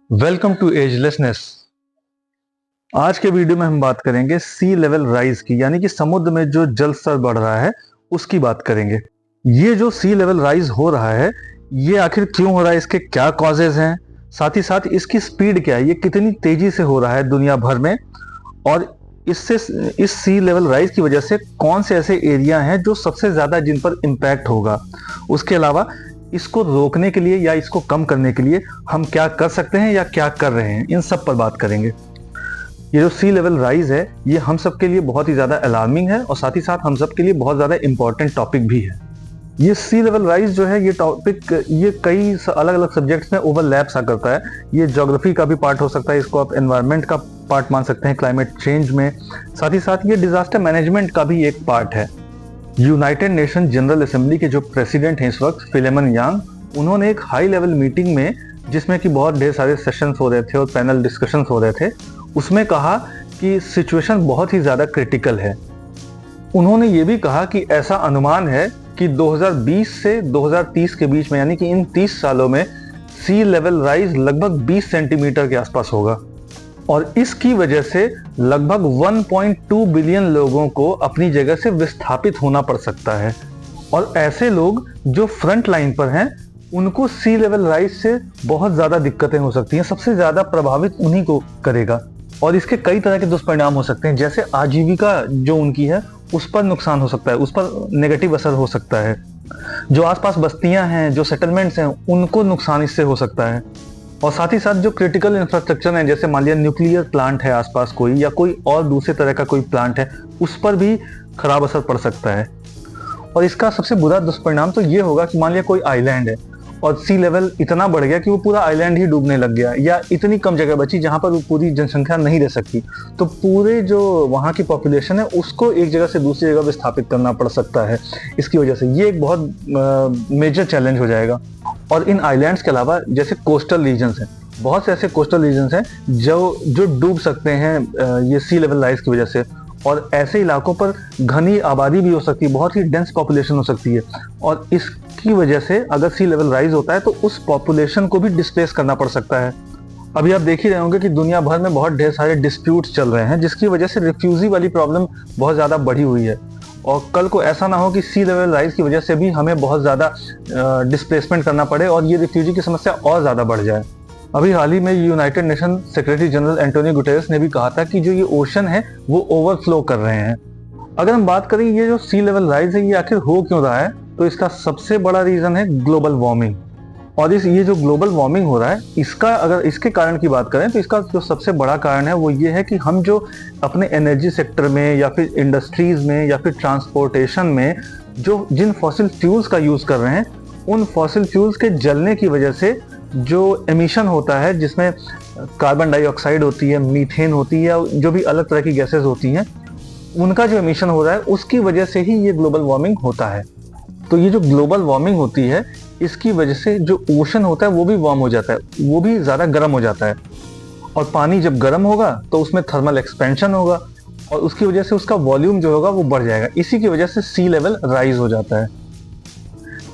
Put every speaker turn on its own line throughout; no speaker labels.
Welcome to एजलेसनेस। आज के video में हम बात करेंगे सी लेवल राइज की, यानी कि समुद्र में जो जल स्तर बढ़ रहा है उसकी बात करेंगे। ये जो सी लेवल राइज हो रहा है, ये आखिर क्यों हो रहा है, इसके क्या कॉजेज हैं, साथ ही साथ इसकी स्पीड क्या है, ये कितनी तेजी से हो रहा है दुनिया भर में, और इससे इस सी लेवल राइज की वजह से कौन से ऐसे एरिया हैं जो सबसे ज्यादा जिन पर इम्पैक्ट होगा। उसके अलावा इसको रोकने के लिए या इसको कम करने के लिए हम क्या कर सकते हैं या क्या कर रहे हैं, इन सब पर बात करेंगे। ये जो सी लेवल राइज है, ये हम सब के लिए बहुत ही ज़्यादा अलार्मिंग है और साथ ही साथ हम सब के लिए बहुत ज़्यादा इंपॉर्टेंट टॉपिक भी है। ये सी लेवल राइज जो है, ये टॉपिक ये कई अलग अलग सब्जेक्ट्स में ओवरलैप सा करता है। ये ज्योग्राफी का भी पार्ट हो सकता है, इसको आप एनवायरनमेंट का पार्ट मान सकते हैं, क्लाइमेट चेंज में। साथ ही साथ ये डिजास्टर मैनेजमेंट का भी एक पार्ट है। यूनाइटेड नेशन जनरल असेंबली के जो प्रेसिडेंट हैं इस वक्त, फिलेमन यांग, उन्होंने एक हाई लेवल मीटिंग में, जिसमें कि बहुत ढेर सारे सेशंस हो रहे थे और पैनल डिस्कशंस हो रहे थे, उसमें कहा कि सिचुएशन बहुत ही ज़्यादा क्रिटिकल है। उन्होंने ये भी कहा कि ऐसा अनुमान है कि 2020 से 2030 के बीच में, यानी कि इन 30 सालों में सी लेवल राइज लगभग 20 सेंटीमीटर के आसपास होगा, और इसकी वजह से लगभग 1.2 बिलियन लोगों को अपनी जगह से विस्थापित होना पड़ सकता है। और ऐसे लोग जो फ्रंट लाइन पर हैं, उनको सी लेवल राइज से बहुत ज्यादा दिक्कतें हो सकती हैं। सबसे ज्यादा प्रभावित उन्हीं को करेगा, और इसके कई तरह के दुष्परिणाम हो सकते हैं। जैसे आजीविका जो उनकी है, उस पर नुकसान हो सकता है, उस पर नेगेटिव असर हो सकता है। जो आसपास बस्तियां हैं, जो सेटलमेंट्स हैं, उनको नुकसान इससे हो सकता है। और साथ ही साथ जो क्रिटिकल इंफ्रास्ट्रक्चर है, जैसे मान लिया न्यूक्लियर प्लांट है आसपास कोई, या कोई और दूसरे तरह का कोई प्लांट है, उस पर भी खराब असर पड़ सकता है। और इसका सबसे बुरा दुष्परिणाम तो ये होगा कि मान लिया कोई आइलैंड है और सी लेवल इतना बढ़ गया कि वो पूरा आइलैंड ही डूबने लग गया, या इतनी कम जगह बची जहां पर वो पूरी जनसंख्या नहीं रह सकती, तो पूरे जो वहां की पॉपुलेशन है उसको एक जगह से दूसरी जगह विस्थापित करना पड़ सकता है। इसकी वजह से ये एक बहुत मेजर चैलेंज हो जाएगा। और इन आइलैंड्स के अलावा जैसे कोस्टल रीजन्स हैं, बहुत से ऐसे कोस्टल रीजन्स हैं जो डूब सकते हैं ये सी लेवल राइज की वजह से। और ऐसे इलाकों पर घनी आबादी भी हो सकती है, बहुत ही डेंस पॉपुलेशन हो सकती है, और इसकी वजह से अगर सी लेवल राइज होता है तो उस पॉपुलेशन को भी डिस्प्लेस करना पड़ सकता है। अभी आप देख ही रहे होंगे कि दुनिया भर में बहुत ढेर सारे डिस्प्यूट्स चल रहे हैं, जिसकी वजह से रिफ्यूजी वाली प्रॉब्लम बहुत ज़्यादा बढ़ी हुई है। और कल को ऐसा ना हो कि सी लेवल राइज की वजह से भी हमें बहुत ज़्यादा डिस्प्लेसमेंट करना पड़े और ये रिफ्यूजी की समस्या और ज़्यादा बढ़ जाए। अभी हाल ही में United nation secretary general Antonio Guterres ने भी कहा था कि जो ये ओशन है वो ओवरफ्लो कर रहे हैं। अगर हम बात करें ये जो सी लेवल राइज है, ये आखिर हो क्यों रहा है, तो इसका सबसे बड़ा रीजन है ग्लोबल वार्मिंग। और ये जो ग्लोबल वार्मिंग हो रहा है, इसका अगर इसके कारण की बात करें तो इसका जो सबसे बड़ा कारण है वो ये है कि हम जो अपने एनर्जी सेक्टर में या फिर इंडस्ट्रीज में या फिर ट्रांसपोर्टेशन में जो जिन फॉसिल फ्यूल्स का यूज कर रहे हैं, उन फॉसिल फ्यूल्स के जलने की वजह से जो एमिशन होता है, जिसमें कार्बन डाइऑक्साइड होती है, मीथेन होती है, जो भी अलग तरह की गैसेस होती हैं, उनका जो एमिशन हो रहा है, उसकी वजह से ही ये ग्लोबल वार्मिंग होता है। तो ये जो ग्लोबल वार्मिंग होती है, इसकी वजह से जो ओशन होता है वो भी वार्म हो जाता है, वो भी ज़्यादा गर्म हो जाता है। और पानी जब गर्म होगा तो उसमें थर्मल एक्सपेंशन होगा, और उसकी वजह से उसका वॉल्यूम जो होगा वो बढ़ जाएगा। इसी की वजह से सी लेवल राइज हो जाता है।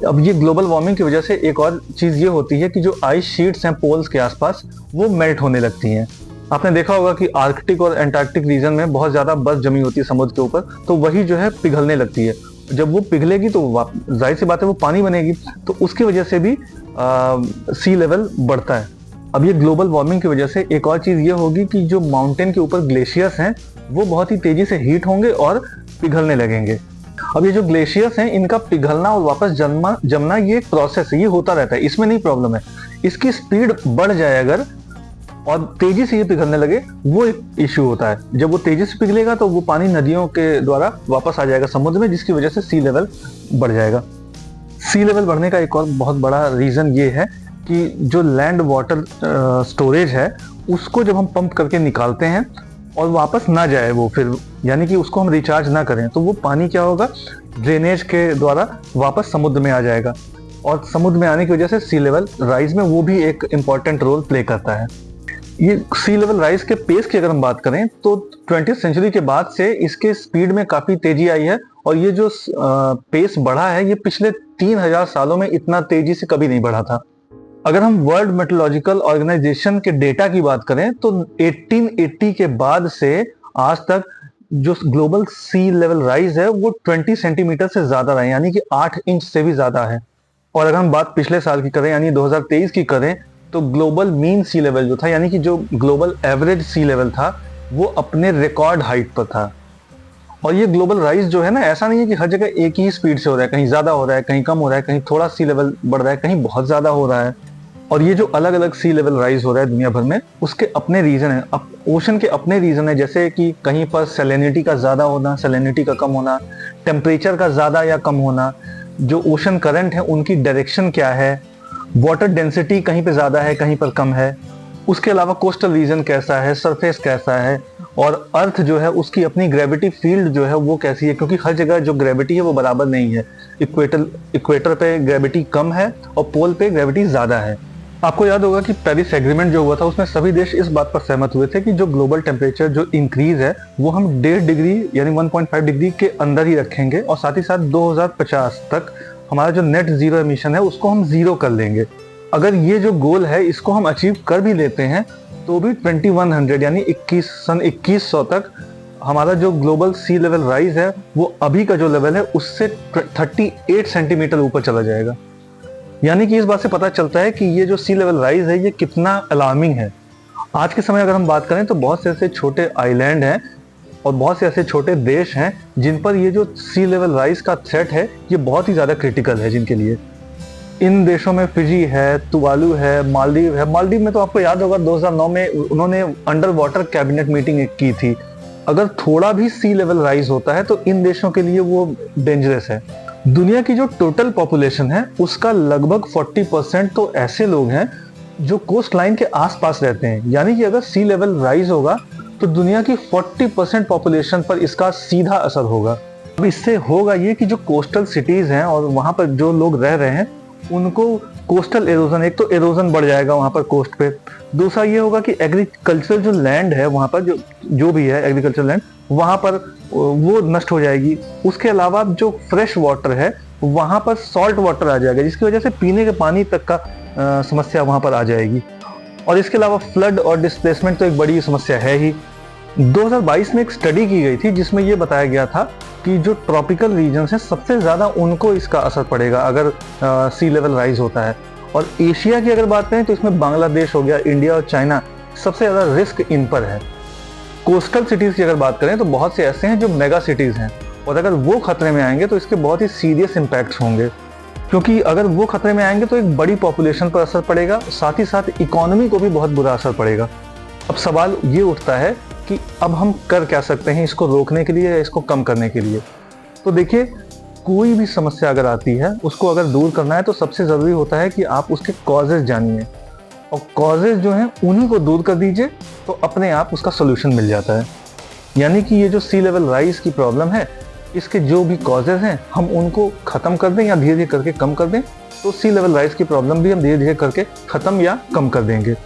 अब ये ग्लोबल वार्मिंग की वजह से एक और चीज़ ये होती है कि जो आइस शीट्स हैं पोल्स के आसपास, वो मेल्ट होने लगती हैं। आपने देखा होगा कि आर्कटिक और एंटार्क्टिक रीजन में बहुत ज़्यादा बर्फ जमी होती है समुद्र के ऊपर, तो वही जो है पिघलने लगती है। जब वो पिघलेगी तो जाहिर सी बात है वो पानी बनेगी, तो उसकी वजह से भी सी लेवल बढ़ता है। अब ये ग्लोबल वार्मिंग की वजह से एक और चीज़ ये होगी कि जो माउंटेन के ऊपर ग्लेशियर्स हैं, वो बहुत ही तेज़ी से हीट होंगे और पिघलने लगेंगे। अब ये जो ग्लेशियर्स हैं, इनका पिघलना और वापस जमना ये एक प्रोसेस है, ये होता रहता है, इसमें नहीं प्रॉब्लम है। इसकी स्पीड बढ़ जाए अगर और तेजी से ये पिघलने लगे, वो एक इश्यू होता है। जब वो तेजी से पिघलेगा तो वो पानी नदियों के द्वारा वापस आ जाएगा समुद्र में, जिसकी वजह से सी लेवल बढ़ जाएगा। सी लेवल बढ़ने का एक और बहुत बड़ा रीजन ये है कि जो लैंड वाटर स्टोरेज है, उसको जब हम पंप करके निकालते हैं और वापस ना जाए वो, फिर यानी कि उसको हम रिचार्ज ना करें, तो वो पानी क्या होगा, ड्रेनेज के द्वारा वापस समुद्र में आ जाएगा, और समुद्र में आने की वजह से सी लेवल राइज में वो भी एक इम्पॉर्टेंट रोल प्ले करता है। ये सी लेवल राइज के पेस की अगर हम बात करें तो 20वीं सेंचुरी के बाद से इसके स्पीड में काफी तेजी आई है, और ये जो पेस बढ़ा है, ये पिछले 3000 सालों में इतना तेजी से कभी नहीं बढ़ा था। अगर हम वर्ल्ड मेट्रोलॉजिकल ऑर्गेनाइजेशन के डेटा की बात करें तो 1880 के बाद से आज तक जो ग्लोबल सी लेवल राइज है वो 20 सेंटीमीटर से ज्यादा रहा है, यानी कि 8 इंच से भी ज्यादा है। और अगर हम बात पिछले साल की करें यानी 2023 की करें तो ग्लोबल मीन सी लेवल जो था, यानी कि जो ग्लोबल एवरेज सी लेवल था, वो अपने रिकॉर्ड हाइट पर था। और ये ग्लोबल राइज जो है ना, ऐसा नहीं है कि हर जगह एक ही स्पीड से हो रहा है, कहीं ज्यादा हो रहा है, कहीं कम हो रहा है, कहीं थोड़ा सी लेवल बढ़ रहा है, कहीं बहुत ज्यादा हो रहा है। और ये जो अलग अलग सी लेवल राइज हो रहा है दुनिया भर में, उसके अपने रीजन है, ओशन के अपने रीजन है। जैसे कि कहीं पर सैलिनिटी का ज्यादा होना, सैलिनिटी का कम होना, टेम्परेचर का ज्यादा या कम होना, जो ओशन करंट है उनकी डायरेक्शन क्या है, वाटर डेंसिटी कहीं पे ज्यादा है कहीं पर कम है, उसके अलावा कोस्टल रीजन कैसा है, सरफेस कैसा है, और अर्थ जो है उसकी अपनी ग्रेविटी फील्ड जो है वो कैसी है, क्योंकि हर जगह जो ग्रेविटी है वो बराबर नहीं है। इक्वेटर पे ग्रेविटी कम है और पोल पे ग्रेविटी ज्यादा है। आपको याद होगा कि पेरिस एग्रीमेंट जो हुआ था उसमें सभी देश इस बात पर सहमत हुए थे कि जो ग्लोबल टेम्परेचर जो इंक्रीज है वो हम 1.5 डिग्री यानी 1.5 डिग्री के अंदर ही रखेंगे, और साथ ही साथ 2050 तक हमारा जो नेट जीरो एमिशन है उसको हम जीरो कर लेंगे। अगर ये जो गोल है इसको हम अचीव कर भी लेते हैं तो भी 2100 यानी 2100 तक हमारा जो ग्लोबल सी लेवल राइज है वो अभी का जो लेवल है उससे 38 सेंटीमीटर ऊपर चला जाएगा। यानी कि इस बात से पता चलता है कि ये जो सी लेवल राइज है ये कितना अलार्मिंग है। आज के समय अगर हम बात करें तो बहुत से ऐसे छोटे आइलैंड हैं और बहुत से ऐसे छोटे देश हैं जिन पर ये जो सी लेवल राइज का थ्रेट है ये बहुत ही ज़्यादा क्रिटिकल है जिनके लिए। इन देशों में फिजी है, तुवालू है, मालदीव है। मालदीव में तो आपको याद होगा 2009 में उन्होंने अंडर वाटर कैबिनेट मीटिंग एक की थी। अगर थोड़ा भी सी लेवल राइज होता है तो इन देशों के लिए वो डेंजरस है। दुनिया की जो टोटल पॉपुलेशन है उसका लगभग 40% तो ऐसे लोग हैं जो कोस्ट लाइन के आसपास रहते हैं, यानी कि अगर सी लेवल राइज होगा तो दुनिया की 40% पॉपुलेशन पर इसका सीधा असर होगा। अब इससे होगा ये कि जो कोस्टल सिटीज हैं और वहां पर जो लोग रह रहे हैं उनको कोस्टल एरोजन, एक तो एरोजन बढ़ जाएगा वहां पर कोस्ट पे, दूसरा ये होगा कि एग्रीकल्चर जो लैंड है वहां पर जो भी है एग्रीकल्चर लैंड वहां पर वो नष्ट हो जाएगी। उसके अलावा जो फ्रेश वाटर है वहां पर सॉल्ट वाटर आ जाएगा जिसकी वजह से पीने के पानी तक का समस्या वहां पर आ जाएगी। और इसके अलावा फ्लड और डिस्प्लेसमेंट तो एक बड़ी समस्या है ही। 2022 में एक स्टडी की गई थी जिसमें ये बताया गया था कि जो ट्रॉपिकल रीजन्स हैं सबसे ज़्यादा उनको इसका असर पड़ेगा अगर सी लेवल राइज होता है। और एशिया की अगर बात करें तो इसमें बांग्लादेश हो गया, इंडिया और चाइना, सबसे ज़्यादा रिस्क इन पर है। कोस्टल सिटीज़ की अगर बात करें तो बहुत से ऐसे हैं जो मेगा सिटीज़ हैं और अगर वो खतरे में आएंगे तो इसके बहुत ही सीरियस इम्पैक्ट्स होंगे, क्योंकि अगर वो खतरे में आएंगे तो एक बड़ी पॉपुलेशन पर असर पड़ेगा, साथ ही साथ इकोनॉमी को भी बहुत बुरा असर पड़ेगा। अब सवाल ये उठता है कि अब हम कर क्या सकते हैं इसको रोकने के लिए या इसको कम करने के लिए। तो देखिए, कोई भी समस्या अगर आती है उसको अगर दूर करना है तो सबसे ज़रूरी होता है कि आप उसके कॉजेज जानिए और कॉजेज जो हैं उन्हीं को दूर कर दीजिए तो अपने आप उसका सोल्यूशन मिल जाता है। यानी कि ये जो सी लेवल राइज की प्रॉब्लम है इसके जो भी कॉजेज हैं हम उनको ख़त्म कर दें या धीरे धीरे करके कम कर दें तो सी लेवल राइज की प्रॉब्लम भी हम धीरे धीरे करके ख़त्म या कम कर देंगे।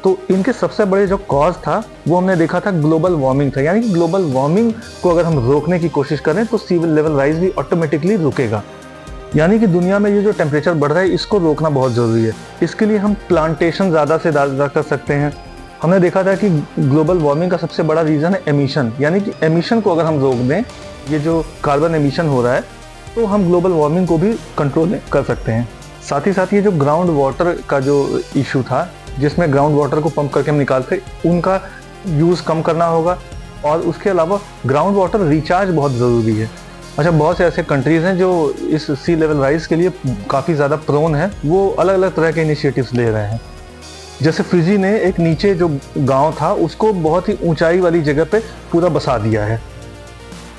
तो इनके सबसे बड़े जो कॉज था वो हमने देखा था ग्लोबल वार्मिंग था। यानी कि ग्लोबल वार्मिंग को अगर हम रोकने की कोशिश करें तो सी लेवल राइज भी ऑटोमेटिकली रुकेगा। यानी कि दुनिया में ये जो टेम्परेचर बढ़ रहा है इसको रोकना बहुत ज़रूरी है। इसके लिए हम प्लांटेशन ज़्यादा से ज़्यादा कर सकते हैं। हमने देखा था कि ग्लोबल वार्मिंग का सबसे बड़ा रीज़न है एमिशन, यानी कि एमिशन को अगर हम रोक दें, ये जो कार्बन एमिशन हो रहा है, तो हम ग्लोबल वार्मिंग को भी कंट्रोल कर सकते हैं। साथ ही साथ ये जो ग्राउंड वाटर का जो इशू था जिसमें ग्राउंड वाटर को पंप करके हम निकालते, उनका यूज़ कम करना होगा। और उसके अलावा ग्राउंड वाटर रिचार्ज बहुत ज़रूरी है। अच्छा, बहुत से ऐसे कंट्रीज़ हैं जो इस सी लेवल राइज के लिए काफ़ी ज़्यादा प्रोन है, वो अलग अलग तरह के इनिशिएटिव्स ले रहे हैं। जैसे फिजी ने एक नीचे जो गांव था उसको बहुत ही ऊंचाई वाली जगह पे पूरा बसा दिया है।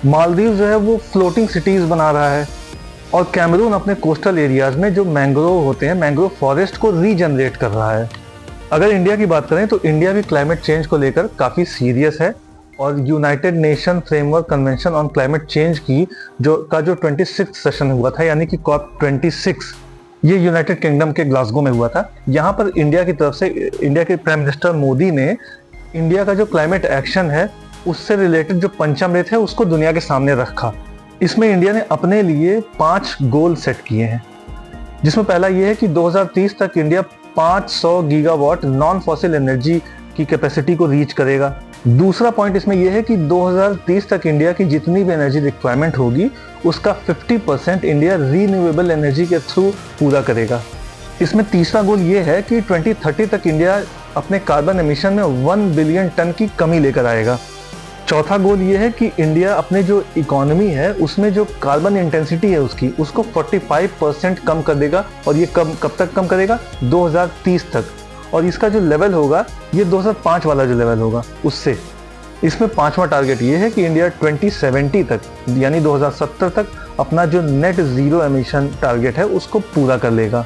मालदीव जो है वो फ्लोटिंग सिटीज़ बना रहा है। और कैमरून अपने कोस्टल एरियाज़ में जो मैंग्रोव होते हैं, मैंग्रोव फॉरेस्ट को रीजनरेट कर रहा है। अगर इंडिया की बात करें तो इंडिया भी क्लाइमेट चेंज को लेकर काफ़ी सीरियस है और United nation framework convention on climate change की जो 26th सेशन हुआ था, यानी कि COP26, ये यूनाइटेड किंगडम के ग्लासगो में हुआ था। यहाँ पर इंडिया की तरफ से इंडिया के प्राइम मिनिस्टर मोदी ने इंडिया का जो क्लाइमेट एक्शन है उससे रिलेटेड जो पंचामृत है उसको दुनिया के सामने रखा। इसमें इंडिया ने अपने लिए 5 गोल सेट किए हैं, जिसमें पहला ये है कि 2030 तक India 500 gigawatt non fossil energy की कैपेसिटी को रीच करेगा। दूसरा पॉइंट इसमें यह है कि 2030 तक इंडिया की जितनी भी एनर्जी रिक्वायरमेंट होगी उसका 50% इंडिया रीन्यूएबल एनर्जी के थ्रू पूरा करेगा। इसमें तीसरा गोल ये है कि 2030 तक इंडिया अपने कार्बन एमिशन में 1 बिलियन टन की कमी लेकर आएगा। चौथा गोल ये है कि इंडिया अपने जो इकोनॉमी है उसमें जो कार्बन इंटेंसिटी है उसको 45% कम कर देगा। और ये कब तक कम करेगा? 2030 तक। और इसका जो लेवल होगा ये 2005 वाला जो लेवल होगा उससे। इसमें पांचवा टारगेट ये है कि इंडिया 2070 तक यानी 2070 तक अपना जो नेट जीरो एमिशन टारगेट है उसको पूरा कर लेगा।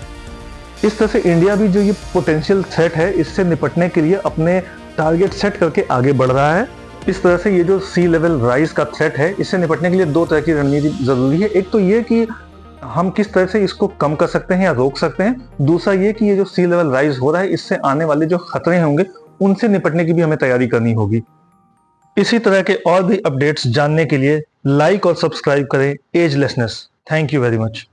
इस तरह से इंडिया भी जो ये पोटेंशियल थ्रेट है इससे निपटने के लिए अपने टारगेट सेट करके आगे बढ़ रहा है। इस तरह से ये जो सी लेवल राइज का थ्रेट है इससे निपटने के लिए दो तरह की रणनीति जरूरी है। एक तो ये कि हम किस तरह से इसको कम कर सकते हैं या रोक सकते हैं। दूसरा ये कि ये जो सी लेवल राइज हो रहा है इससे आने वाले जो खतरे होंगे उनसे निपटने की भी हमें तैयारी करनी होगी। इसी तरह के और भी अपडेट्स जानने के लिए लाइक और सब्सक्राइब करें agelessness. Thank you very much.